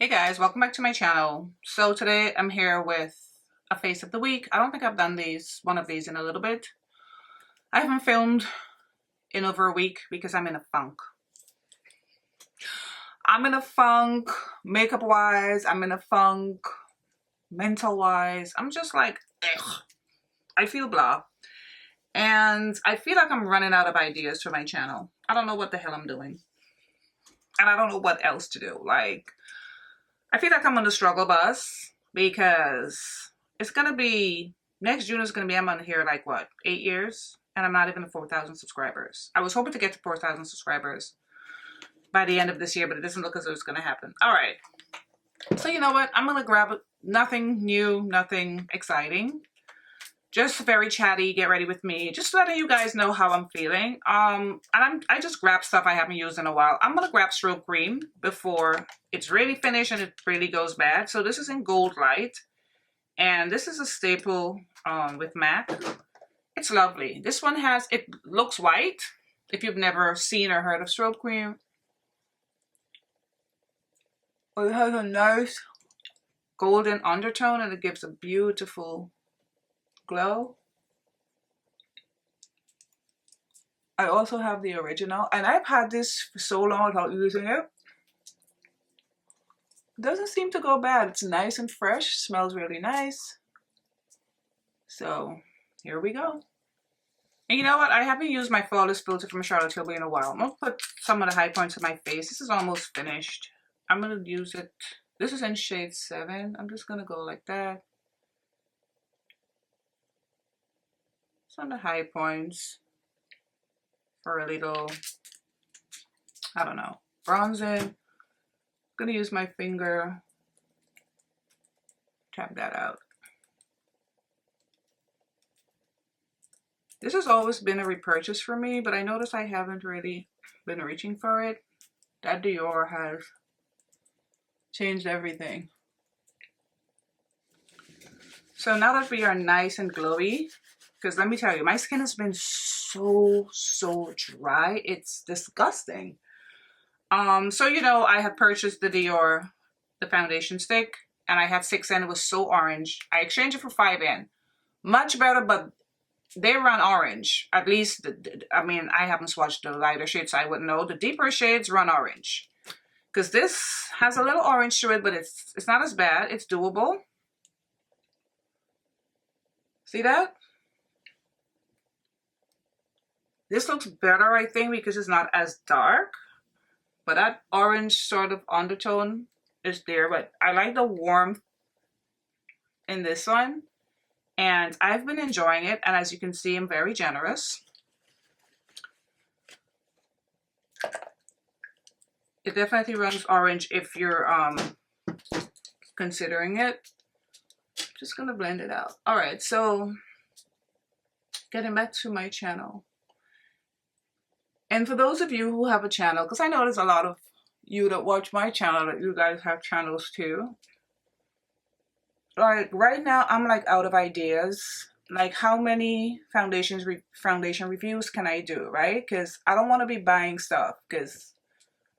Hey guys, welcome back to my channel. So today I'm here with a face of the week. I don't think I've done one of these in a little bit. I haven't filmed in over a week because I'm in a funk. I'm in a funk makeup wise. I'm in a funk mental wise. I'm just like, ugh. I feel blah. And I feel like I'm running out of ideas for my channel. I don't know what the hell I'm doing. And I don't know what else to do. Like, I feel like I'm on the struggle bus because it's going to be, next June is going to be, I'm on here like what, 8 years? And I'm not even at 4,000 subscribers. I was hoping to get to 4,000 subscribers by the end of this year, but it doesn't look as though it's going to happen. All right. So you know what? I'm going to grab nothing new, nothing exciting. Just very chatty, get ready with me. Just letting you guys know how I'm feeling. And I just grabbed stuff I haven't used in a while. I'm going to grab Strobe cream before it's really finished and it really goes bad. So this is in Goldlite. And this is a staple with MAC. It's lovely. This one it looks white. If you've never seen or heard of Strobe cream. It has a nice golden undertone and it gives a beautiful glow. I also have the original and I've had this for so long without using it. It doesn't seem to go bad. It's nice and fresh, smells really nice. So here we go. And you know what? I haven't used my Flawless filter from Charlotte Tilbury in a while. I'm gonna put some of the high points on my face. This is almost finished. I'm gonna use it. This is in shade 7. I'm just gonna go like that. On the high points for a little, I don't know, bronzing. I'm gonna use my finger, tap that out. This has always been a repurchase for me, but I notice I haven't really been reaching for it. That Dior has changed everything. So now that we are nice and glowy, because let me tell you, my skin has been so dry. It's disgusting. So you know, I had purchased the Dior, the foundation stick, and I had 6N. It was so orange. I exchanged it for 5N. Much better, but they run orange. At least, I mean, I haven't swatched the lighter shades, so I wouldn't know. The deeper shades run orange. Because this has a little orange to it, but it's not as bad. It's doable. See that? This looks better, I think, because it's not as dark. But that orange sort of undertone is there. But I like the warmth in this one. And I've been enjoying it. And as you can see, I'm very generous. It definitely runs orange if you're considering it. Just going to blend it out. All right, so getting back to my channel. And for those of you who have a channel, because I know there's a lot of you that watch my channel that you guys have channels too. Like right now, I'm like out of ideas. Like how many foundation reviews can I do, right? Because I don't want to be buying stuff. Because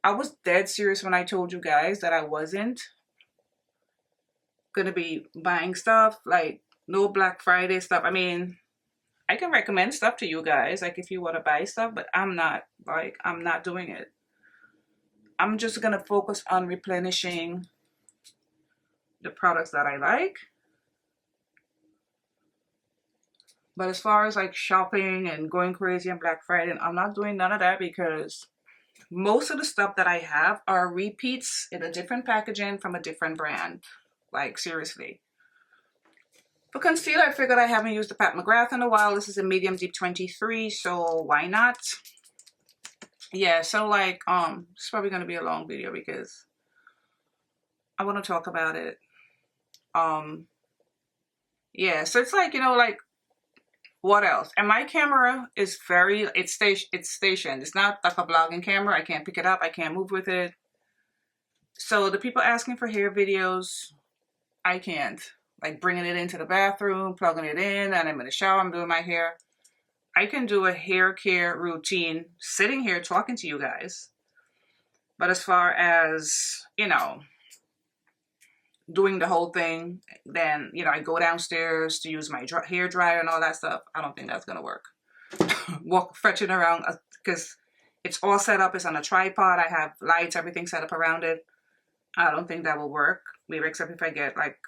I was dead serious when I told you guys that I wasn't going to be buying stuff. Like no Black Friday stuff. I mean, I can recommend stuff to you guys, like if you want to buy stuff, but I'm not doing it. I'm just going to focus on replenishing the products that I like. But as far as like shopping and going crazy on Black Friday, I'm not doing none of that because most of the stuff that I have are repeats in a different packaging from a different brand. Like seriously. For concealer, I figured I haven't used the Pat McGrath in a while. This is a medium deep 23, so why not? Yeah, so like, it's probably going to be a long video because I want to talk about it. Yeah, so it's like, you know, like, what else? And my camera is it's stationed. It's not like a vlogging camera. I can't pick it up. I can't move with it. So the people asking for hair videos, I can't. Like bringing it into the bathroom, plugging it in, and I'm in the shower, I'm doing my hair. I can do a hair care routine sitting here talking to you guys. But as far as, you know, doing the whole thing, then, you know, I go downstairs to use my hair dryer and all that stuff. I don't think that's gonna work. Fetching around, because it's all set up. It's on a tripod. I have lights, everything set up around it. I don't think that will work. Maybe except if I get like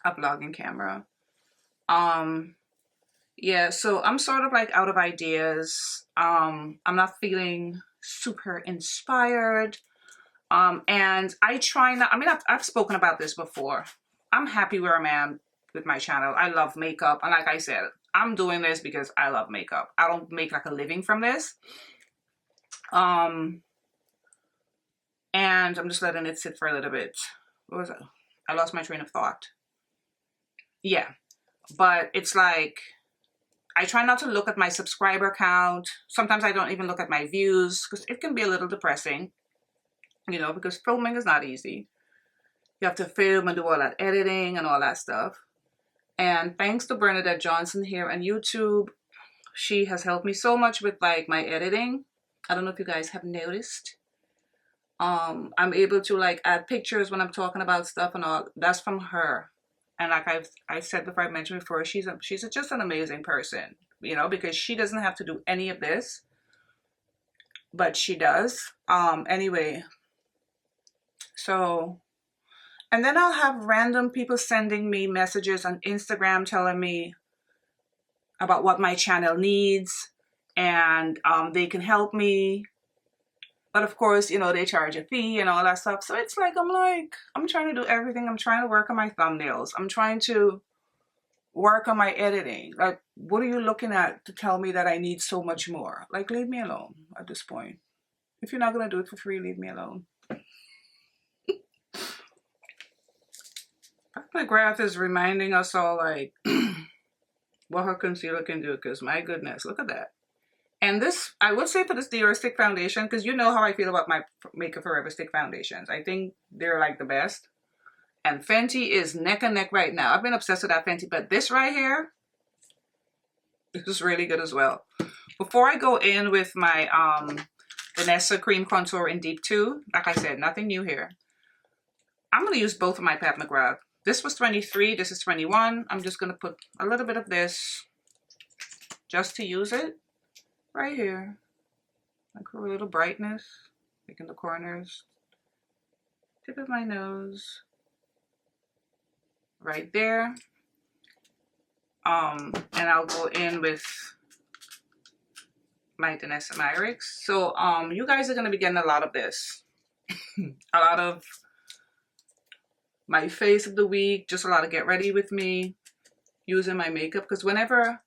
a vlogging camera. Yeah, so I'm sort of like out of ideas. I'm not feeling super inspired. And I try not, I mean, I've spoken about this before. I'm happy where I'm at with my channel. I love makeup. And like I said, I'm doing this because I love makeup. I don't make like a living from this. And I'm just letting it sit for a little bit. What was it? I lost my train of thought. Yeah, but it's like, I try not to look at my subscriber count. Sometimes I don't even look at my views because it can be a little depressing, you know, because filming is not easy. You have to film and do all that editing and all that stuff. And thanks to Bernadette Johnson here on YouTube, she has helped me so much with like my editing. I don't know if you guys have noticed. I'm able to like add pictures when I'm talking about stuff and all. That's from her. And like I said before, I mentioned before, she's just an amazing person, you know, because she doesn't have to do any of this, but she does. Anyway, so, and then I'll have random people sending me messages on Instagram telling me about what my channel needs, and they can help me. But of course, you know, they charge a fee and all that stuff. So it's like, I'm trying to do everything. I'm trying to work on my thumbnails. I'm trying to work on my editing. Like, what are you looking at to tell me that I need so much more? Like, leave me alone at this point. If you're not going to do it for free, leave me alone. McGrath is reminding us all, like, what her concealer can do. Because, my goodness, look at that. And this, I would say for this Dior stick foundation, because you know how I feel about my Makeup Forever stick foundations. I think they're like the best. And Fenty is neck and neck right now. I've been obsessed with that Fenty, but this right here, this is really good as well. Before I go in with my Danessa Cream Contour in Deep 2, like I said, nothing new here. I'm going to use both of my Pat McGrath. This was 23, this is 21. I'm just going to put a little bit of this just to use it. Right here, like for a little brightness, like in the corners, tip of my nose, right there. And I'll go in with my Danessa Myricks. So you guys are gonna be getting a lot of this, a lot of my face of the week, just a lot of get ready with me, using my makeup, because whenever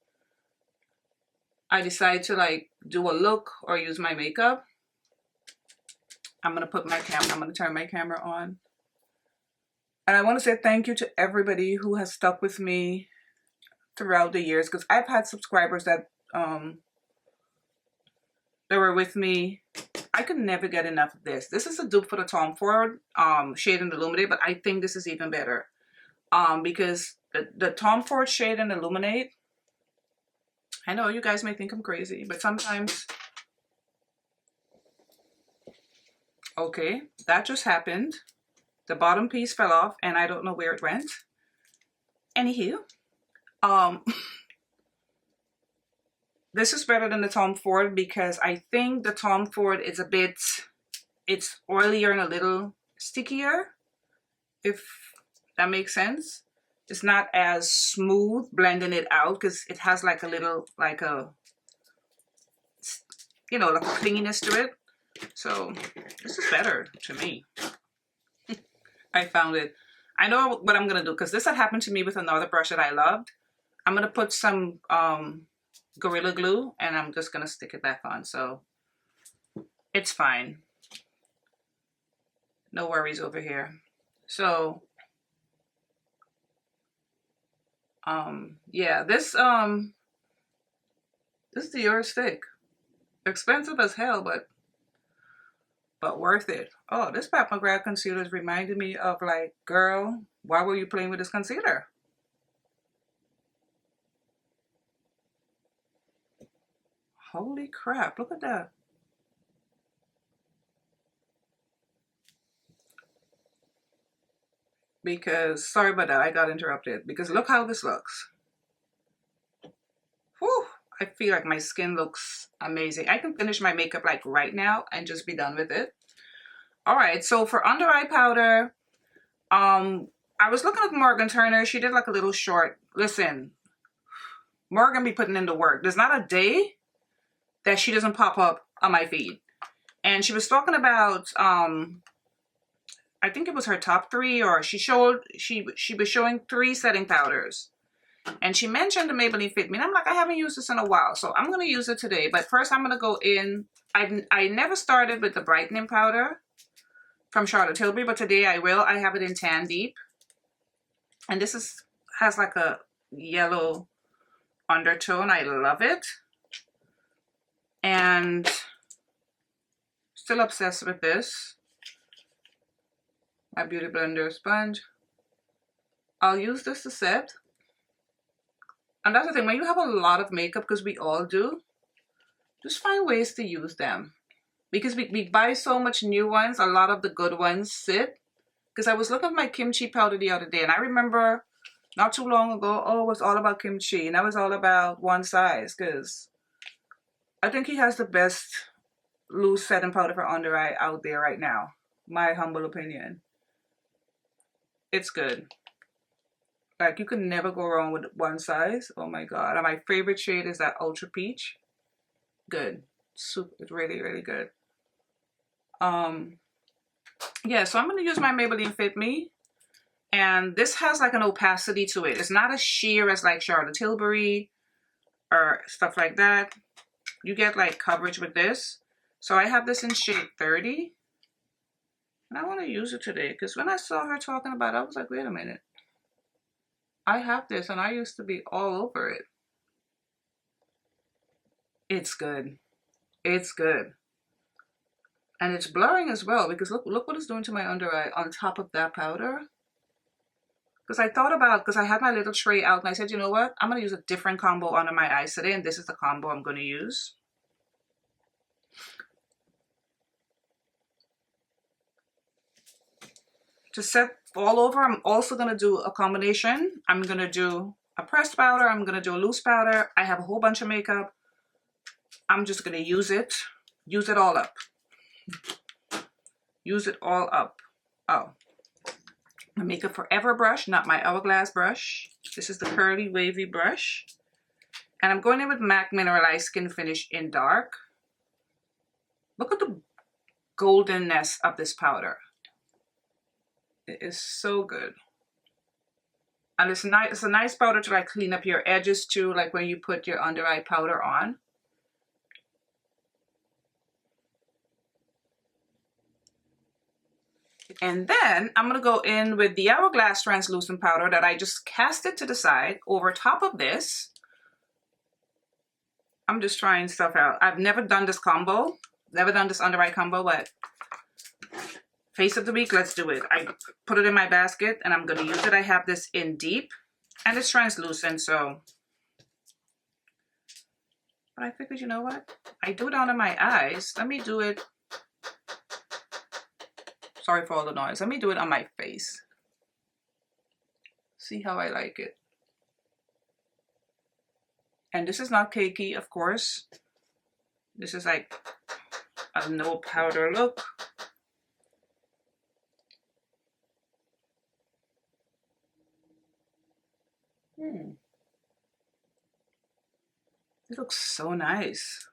I decide to like do a look or use my makeup, I'm going to put my camera, I'm going to turn my camera on. And I want to say thank you to everybody who has stuck with me throughout the years, because I've had subscribers that were with me. I could never get enough of this. This is a dupe for the Tom Ford shade in Illuminate, but I think this is even better because the Tom Ford shade in Illuminate, I know you guys may think I'm crazy, but sometimes, okay, that just happened. The bottom piece fell off and I don't know where it went. Anywho, this is better than the Tom Ford because I think the Tom Ford is a bit, it's oilier and a little stickier, if that makes sense. It's not as smooth blending it out because it has like a little, like a, you know, like a clinginess to it. So this is better to me. I found it. I know what I'm going to do because this had happened to me with another brush that I loved. I'm going to put some Gorilla Glue and I'm just going to stick it back on. So it's fine. No worries over here. So yeah, this Dior stick, expensive as hell, but worth it. Oh, this Pat McGrath concealer is reminding me of like, girl, why were you playing with this concealer? Holy crap, look at that. because, sorry about that, I got interrupted. Because look how this looks. Whew, I feel like my skin looks amazing. I can finish my makeup like right now and just be done with it. All right, so for under eye powder, I was looking at Morgan Turner. She did like a little short. Listen, Morgan be putting in the work. There's not a day that she doesn't pop up on my feed. And she was talking about, I think it was her top 3, or she was showing 3 setting powders. And she mentioned the Maybelline Fit Me. And I'm like, I haven't used this in a while, so I'm going to use it today. But first I'm going to go in. I never started with the brightening powder from Charlotte Tilbury, but today I will. I have it in Tan Deep. And this has like a yellow undertone. I love it. And still obsessed with this. My Beauty Blender sponge. I'll use this to set. And that's the thing, when you have a lot of makeup, because we all do, just find ways to use them. Because we buy so much new ones, a lot of the good ones sit. Because I was looking at my kimchi powder the other day, and I remember not too long ago, oh, it was all about kimchi, and that was all about one size, because I think he has the best loose setting powder for under eye out there right now. My humble opinion. It's good. Like, you can never go wrong with one size. Oh my god. And my favorite shade is that Ultra Peach. Good. Super. It's really, really good. Yeah, so I'm going to use my Maybelline Fit Me. And this has like an opacity to it. It's not as sheer as like Charlotte Tilbury or stuff like that. You get like coverage with this. So I have this in shade 30. And I want to use it today. Because when I saw her talking about it, I was like, wait a minute. I have this and I used to be all over it. It's good. It's good. And it's blurring as well, because look what it's doing to my under eye on top of that powder. Because I thought about, because I had my little tray out and I said, you know what? I'm going to use a different combo under my eyes today, and this is the combo I'm going to use. To set all over, I'm also going to do a combination. I'm going to do a pressed powder. I'm going to do a loose powder. I have a whole bunch of makeup. I'm just going to use it. Use it all up. Use it all up. Oh. My Makeup Forever brush, not my Hourglass brush. This is the curly wavy brush. And I'm going in with MAC Mineralized Skin Finish in Dark. Look at the goldenness of this powder. It is so good. And it's nice. It's a nice powder to like clean up your edges too, like when you put your under eye powder on. And then I'm going to go in with the Hourglass translucent powder that I just cast it to the side over top of this. I'm just trying stuff out. I've never done this combo. Never done this under eye combo, but face of the week, let's do it. I put it in my basket and I'm going to use it. I have this in Deep and it's translucent, so. But I figured, you know what? I do it under my eyes. Let me do it. Sorry for all the noise. Let me do it on my face. See how I like it. And this is not cakey, of course. This is like a no powder look. It looks so nice.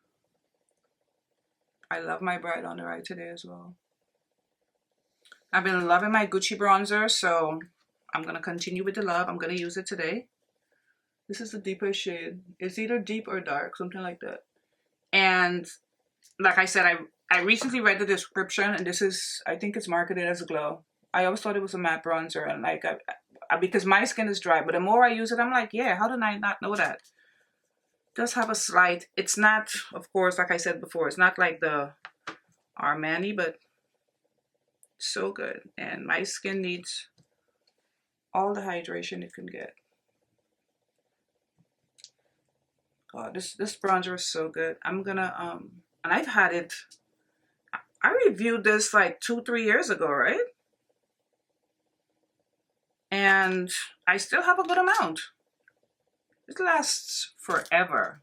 I love my bright under eye today as well. I've been loving my Gucci bronzer, so I'm going to continue with the love. I'm going to use it today. This is the deeper shade. It's either deep or dark, something like that. And like I said, I recently read the description, and this is, I think it's marketed as a glow. I always thought it was a matte bronzer, and like, because my skin is dry, but the more I use it, I'm like, yeah, how did I not know that? It does have a slight, it's not, of course, like I said before, it's not like the Armani, but so good. And my skin needs all the hydration it can get. God, this bronzer is so good. I'm gonna and I've had it, I reviewed this like 2-3 years ago, right? And I still have a good amount. It lasts forever.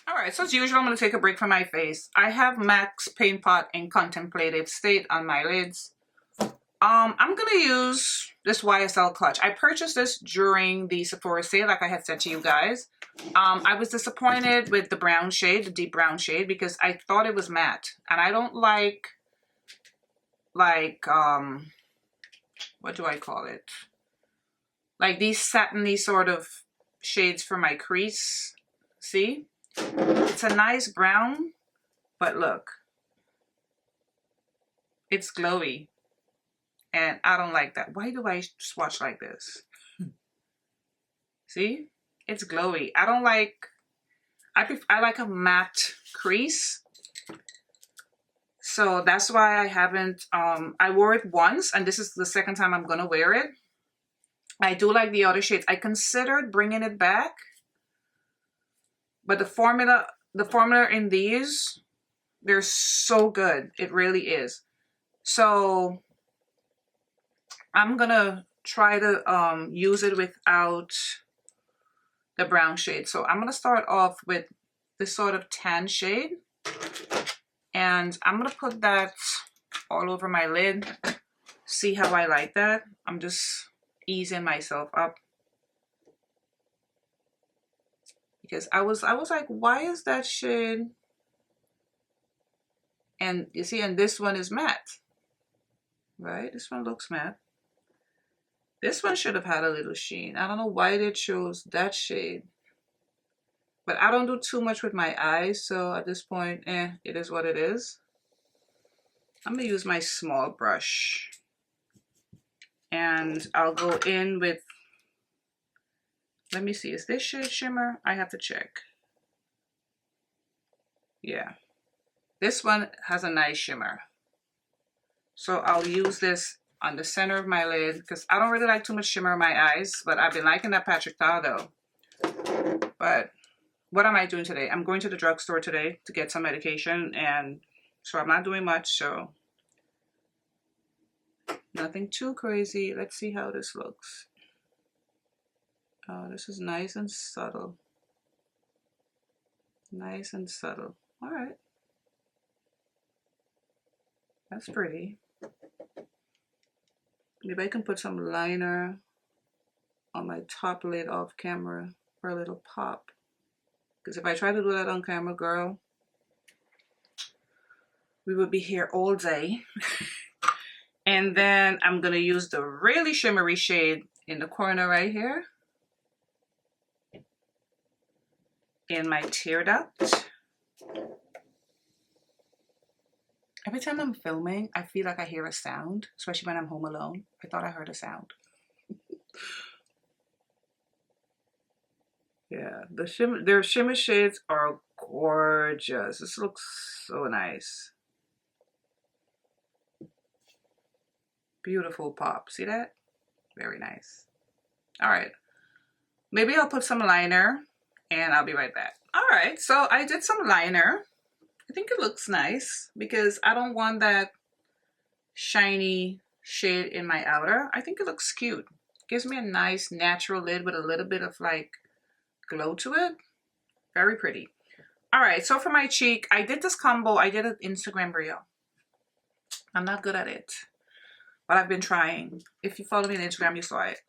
All right, so as usual, I'm going to take a break from my face. I have MAC's Paint Pot in Contemplative State on my lids. I'm going to use this YSL clutch. I purchased this during the Sephora sale, like I had said to you guys. I was disappointed with the brown shade, the deep brown shade, because I thought it was matte. And I don't like what do I call it? Like these satiny sort of shades for my crease. See? It's a nice brown, but look. It's glowy. And I don't like that. Why do I swatch like this? See? It's glowy. I don't like... I like a matte crease. So that's why I haven't... I wore it once, and this is the second time I'm going to wear it. I do like the other shades. I considered bringing it back. But the formula in these, they're so good. It really is. So I'm going to try to use it without the brown shade. So I'm going to start off with this sort of tan shade. And I'm going to put that all over my lid. See how I like that? I'm just easing myself up. Because I was like, why is that shade? And you see, and this one is matte. Right? This one looks matte. This one should have had a little sheen. I don't know why they chose that shade. But I don't do too much with my eyes, so at this point, it is what it is. I'm going to use my small brush. And I'll go in with, let me see, is this shade shimmer? I have to check. Yeah. This one has a nice shimmer. So I'll use this on the center of my lid because I don't really like too much shimmer in my eyes, but I've been liking that Patrick Ta though. But what am I doing today? I'm going to the drugstore today to get some medication, and so I'm not doing much, so nothing too crazy. Let's see how this looks. Oh, this is nice and subtle. Nice and subtle. All right. That's pretty. Maybe I can put some liner on my top lid off camera for a little pop. Because if I try to do that on camera, girl, we would be here all day. And then I'm going to use the really shimmery shade in the corner right here. In my tear duct. Every time I'm filming, I feel like I hear a sound, especially when I'm home alone. I thought I heard a sound. Yeah, their shimmer shades are gorgeous. This looks so nice. Beautiful pop. See that? Very nice. All right. Maybe I'll put some liner and I'll be right back. All right, so I did some liner. I think it looks nice because I don't want that shiny shade in my outer. I think it looks cute. Gives me a nice natural lid with a little bit of like glow to it. Very pretty. All right, so for my cheek, I did this combo. I did an Instagram reel. I'm not good at it, but I've been trying. If you follow me on Instagram, you saw it.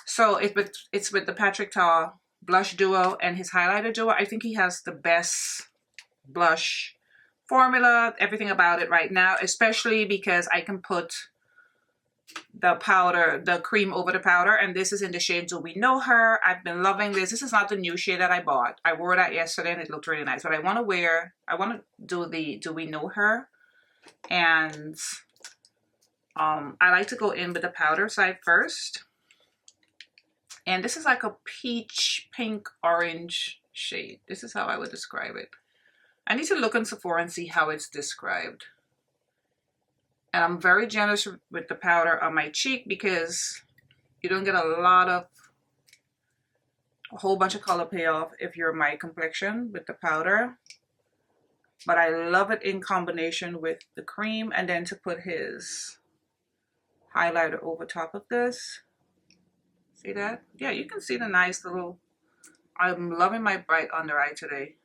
So it's with the Patrick Ta blush duo and his highlighter duo. I think he has the best blush formula, everything about it right now, especially because I can put the powder, the cream over the powder, and this is in the shade Do We Know Her. I've been loving this. This is not the new shade that I bought. I wore that yesterday and it looked really nice, but I want to do the Do We Know Her, and I like to go in with the powder side first. And this is like a peach, pink, orange shade. This is how I would describe it. I need to look on Sephora and see how it's described. And I'm very generous with the powder on my cheek because you don't get a whole bunch of color payoff if you're my complexion with the powder. But I love it in combination with the cream, and then to put his highlighter over top of this. See that? Yeah, you can see the nice little, I'm loving my bright under eye today.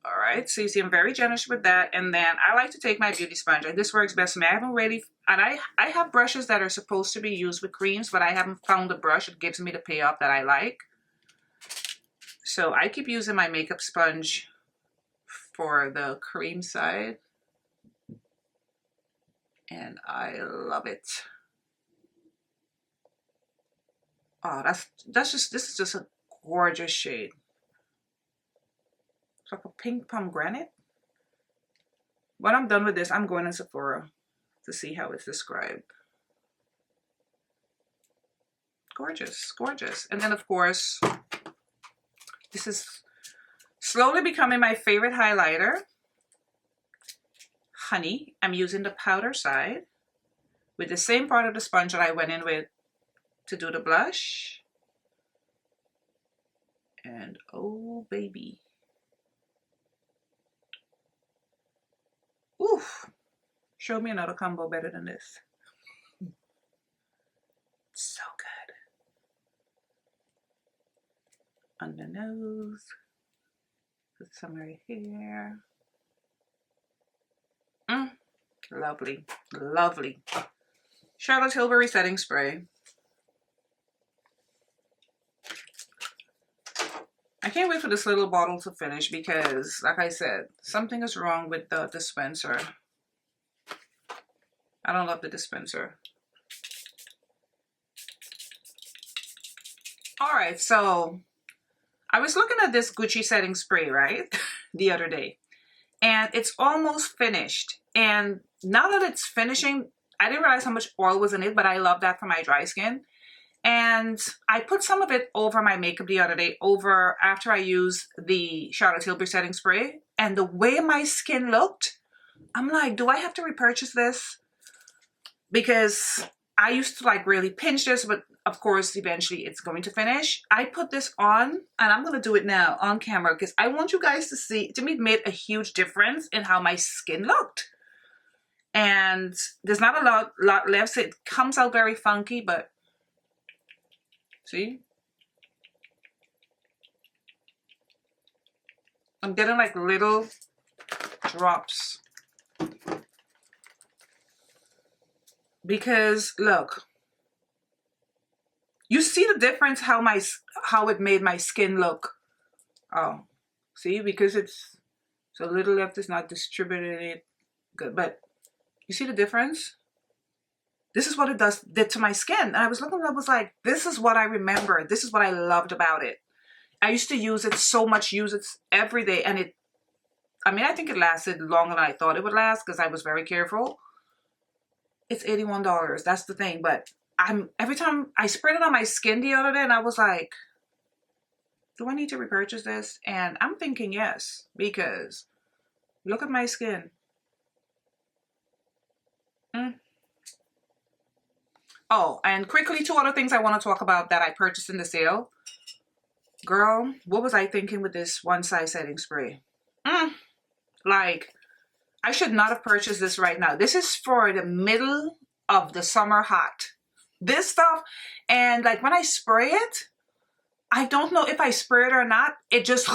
All right, so you see I'm very generous with that. And then I like to take my beauty sponge, and this works best for me. I haven't really, and I have brushes that are supposed to be used with creams, but I haven't found a brush that gives me the payoff that I like. So I keep using my makeup sponge for the cream side, and I love it. Oh, this is just a gorgeous shade. It's like a pink pomegranate. When I'm done with this, I'm going to Sephora to see how it's described. Gorgeous, gorgeous. And then of course, this is slowly becoming my favorite highlighter. Honey. I'm using the powder side with the same part of the sponge that I went in with to do the blush. And oh baby. Oof. Show me another combo better than this. So good. On the nose. Put some right here. Lovely. Lovely. Charlotte Tilbury setting spray. I can't wait for this little bottle to finish because, like I said, something is wrong with the dispenser. I don't love the dispenser. All right, so I was looking at this Gucci setting spray, right, the other day, and it's almost finished. And now that it's finishing, I didn't realize how much oil was in it, but I love that for my dry skin. And I put some of it over my makeup the other day, after I used the Charlotte Tilbury setting spray. And the way my skin looked, I'm like, do I have to repurchase this? Because I used to like really pinch this, but of course, eventually it's going to finish. I put this on, and I'm going to do it now on camera because I want you guys to see. To me, it made a huge difference in how my skin looked. And there's not a lot left, so it comes out very funky, but see? I'm getting like little drops. Because look, you see the difference how it made my skin look. Oh, see, because it's so little left is not distributed it good, but you see the difference? This is what it did to my skin. And I was looking, I was like, this is what I remember. This is what I loved about it. I used to use it so much, use it every day. And I think it lasted longer than I thought it would last because I was very careful. It's $81. That's the thing. But every time I sprayed it on my skin the other day, and I was like, do I need to repurchase this? And I'm thinking yes, because look at my skin. Oh, and quickly, 2 other things I want to talk about that I purchased in the sale. Girl, what was I thinking with this one size setting spray? Like, I should not have purchased this right now. This is for the middle of the summer hot. This stuff, and like when I spray it, I don't know if I spray it or not. It just,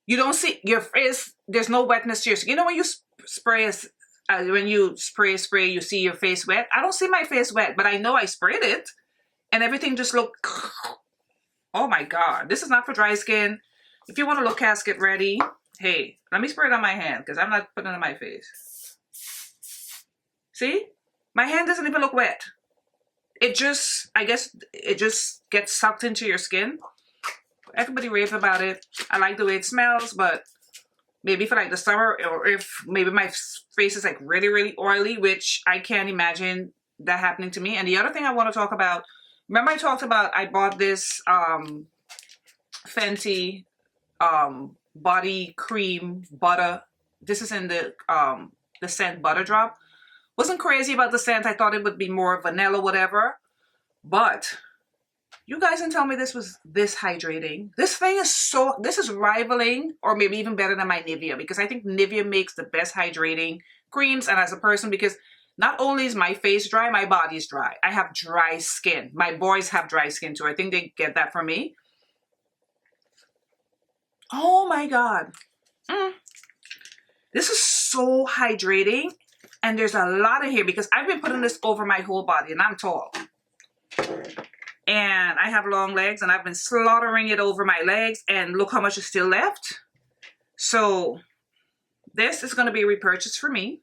you don't see your face. There's no wetness to your skin. You know when you spray when you spray, you see your face wet. I don't see my face wet, but I know I sprayed it, and everything just looked. Oh my God, this is not for dry skin. If you want to look casket ready, hey, let me spray it on my hand because I'm not putting it on my face. See, my hand doesn't even look wet. It just, I guess, it just gets sucked into your skin. Everybody raves about it. I like the way it smells, but maybe for like the summer, or if maybe my face is like really, really oily, which I can't imagine that happening to me. And the other thing I want to talk about, remember I talked about, I bought this Fenty body cream butter. This is in the scent Butter Drop. Wasn't crazy about the scent. I thought it would be more vanilla, whatever. But you guys can tell me this was this hydrating. This thing is this is rivaling or maybe even better than my Nivea, because I think Nivea makes the best hydrating creams. And as a person, because Not only is my face dry, my body's dry. I have dry skin. My boys have dry skin too. I think they get that from me. Oh my God. This is so hydrating. And there's a lot in here because I've been putting this over my whole body and I'm tall. And I have long legs and I've been slaughtering it over my legs, and look how much is still left. So this is going to be a repurchase for me,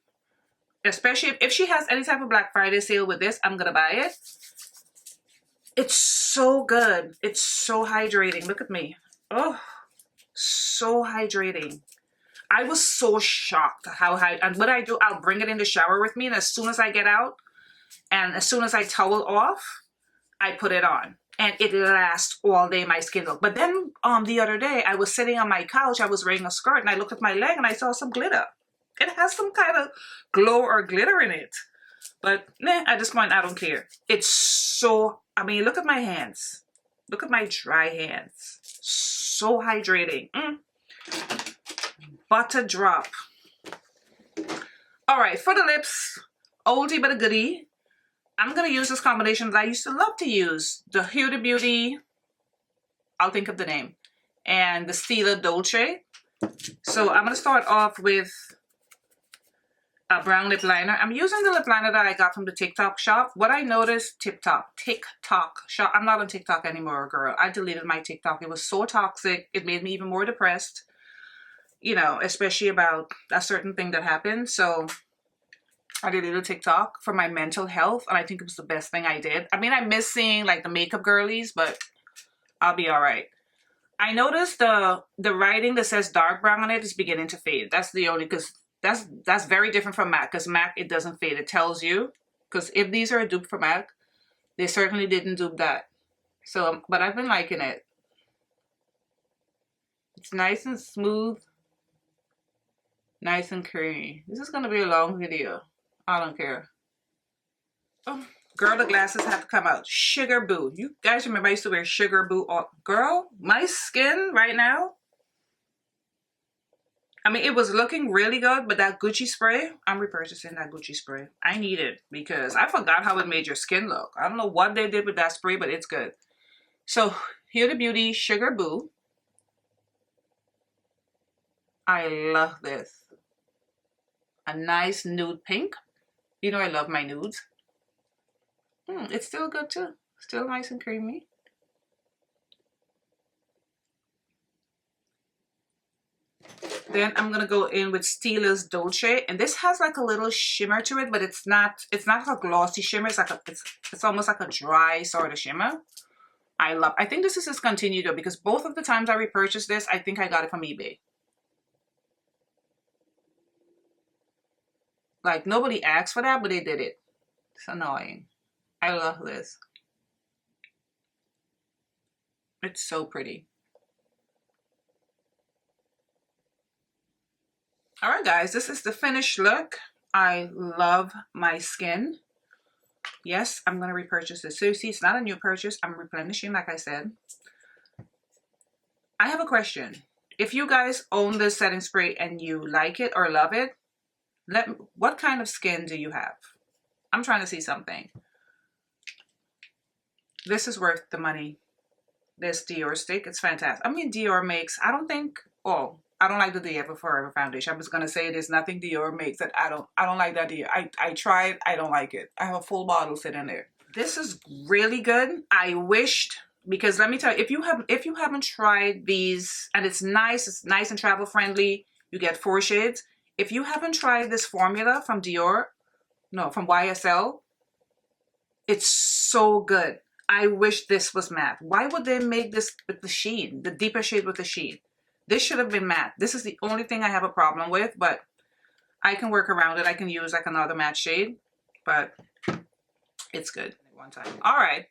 especially if she has any type of Black Friday sale with this, I'm going to buy it. It's so good. It's so hydrating. Look at me. Oh, so hydrating. I was so shocked how high, and what I do, I'll bring it in the shower with me, and as soon as I get out and as soon as I towel off, I put it on, and it lasts all day, my skin look. But then the other day I was sitting on my couch, I was wearing a skirt, and I looked at my leg and I saw some glitter. It has some kind of glow or glitter in it, but at this point I don't care. It's so, I mean, look at my hands, look at my dry hands, so hydrating. Butter drop. All right, for the lips, oldie but a goodie. I'm going to use this combination that I used to love to use. The Huda Beauty, I'll think of the name, and the Stila Dolce. So I'm going to start off with a brown lip liner. I'm using the lip liner that I got from the TikTok shop. What I noticed, TikTok shop. I'm not on TikTok anymore, girl. I deleted my TikTok. It was so toxic. It made me even more depressed, you know, especially about a certain thing that happened. So I did a little TikTok for my mental health, and I think it was the best thing I did. I mean, I miss seeing like the makeup girlies, but I'll be all right. I noticed the writing that says dark brown on it is beginning to fade. That's the only, because that's very different from MAC, because MAC, it doesn't fade. It tells you, because if these are a dupe for MAC, they certainly didn't dupe that. So, but I've been liking it. It's nice and smooth, nice and creamy. This is going to be a long video. I don't care. Oh, girl, the glasses have to come out. Sugar Boo. You guys remember I used to wear Sugar Boo all, girl, my skin right now. I mean, it was looking really good, but that Gucci spray, I'm repurchasing that Gucci spray. I need it because I forgot how it made your skin look. I don't know what they did with that spray, but it's good. So, Huda Beauty Sugar Boo. I love this. A nice nude pink. You know I love my nudes. It's still good too. Still nice and creamy. Then I'm gonna go in with Stila's Dolce, and this has like a little shimmer to it, but it's not a glossy shimmer. It's like it's almost like a dry sort of shimmer. I think this is discontinued though, because both of the times I repurchased this, I think I got it from eBay. Like, nobody asked for that, but they did it. It's annoying. I love this. It's so pretty. All right, guys, this is the finished look. I love my skin. Yes, I'm going to repurchase this. So you see, it's not a new purchase. I'm replenishing, like I said. I have a question. If you guys own this setting spray and you like it or love it, what kind of skin do you have? I'm trying to see something. This is worth the money. This Dior stick, it's fantastic. I mean, Dior makes, I don't like the Dior Forever foundation. I was gonna say there's nothing Dior makes that I don't like that Dior. I tried, I don't like it. I have a full bottle sitting there. This is really good. I wished, because let me tell you, if you haven't tried these, and it's nice and travel friendly. You get 4 shades. If you haven't tried this formula from Dior, no, from YSL, it's so good. I wish this was matte. Why would they make this with the sheen, the deeper shade with the sheen? This should have been matte. This is the only thing I have a problem with, but I can work around it. I can use like another matte shade, but it's good. One time. All right.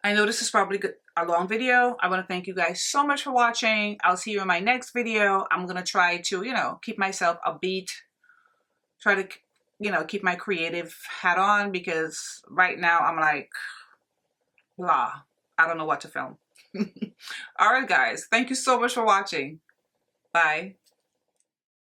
I know this is probably a long video. I want to thank you guys so much for watching. I'll see you in my next video. I'm going to try to, you know, keep myself upbeat. Try to, you know, keep my creative hat on, because right now I'm like, blah. I don't know what to film. All right, guys. Thank you so much for watching. Bye.